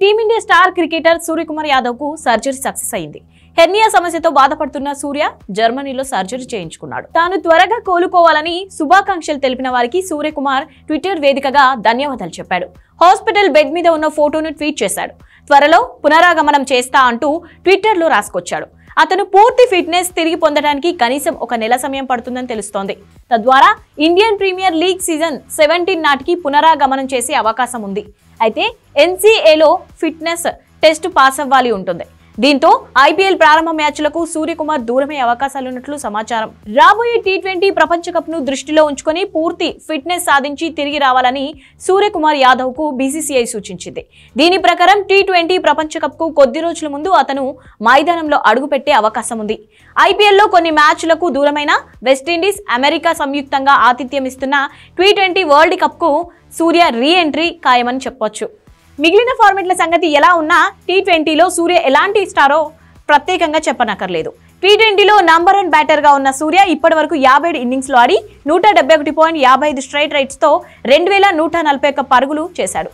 Team India star cricketer Suryakumar Yadav కు surgery success అయింది. Hernia సమస్యతో బాధపడుతున్న సూర్య జర్మనీలో సర్జరీ చేయించుకున్నాడు. తాను త్వరగా కోలుకోవాలని శుభాకాంక్షలు తెలిపిన వారికి సూర్యకుమార్ ట్విట్టర్ వేదికగా ధన్యవాదాలు చెప్పాడు. హాస్పిటల్ బెడ్ మీద ఉన్న ఫోటోను ట్వీట్ చేశాడు. త్వరలో పునరాగమనం చేస్తా అంటూ ట్విట్టర్లో రాసుకొచ్చాడు. అతను పూర్తి ఫిట్నెస్ తిరిగి పొందడానికి కనీసం 1 నెల సమయం పడుతుందని తెలుస్తోంది. తద్వారా ఇండియన్ ప్రీమియర్ లీగ్ సీజన్ 17 నాటికి పునరాగమనం చేసే అవకాశం ఉంది. అయితే NCAలో ఫిట్నెస్ టెస్ట్ పాస్ అవ్వాలి ఉంటుంది. దీంతో IPL ప్రారంభ మ్యాచ్లకు సూర్యకుమార్ దూరమయ్యే అవకాశాలున్నట్లు సమాచారం. రాబోయే T20 ప్రపంచ కప్ ను దృష్టిలో ఉంచుకొని పూర్తి ఫిట్నెస్ సాధించి తిరిగి రావాలని సూర్యకుమార్ యాదవ్ కు BCCI సూచించింది. దీని ప్రకారం T20 ప్రపంచ కప్ కు కొద్ది రోజుల ముందు అతను మైదానంలో అడుగుపెట్టే అవకాశం ఉంది. IPLలో కొన్ని మ్యాచ్లకు దూరమైన వెస్టిండీస్, అమెరికా సంయుక్తంగా ఆతిథ్యం ఇస్తున్న T20 వరల్డ్ కప్ కు సూర్య రీ ఎంట్రీ ఖాయమని చెప్పొచ్చు. మిగిలిన ఫార్మెట్ల సంగతి ఎలా ఉన్నా T20లో సూర్య ఎలాంటి స్టారో ప్రత్యేకంగా చెప్పనక్కర్లేదు. T20లో నంబర్ 1 బ్యాటర్ గా ఉన్న సూర్య ఇప్పటి వరకు 57 ఇన్నింగ్స్ లో ఆడి 171.55 స్ట్రైట్ రైట్స్ తో 2141 పరుగులు చేశాడు.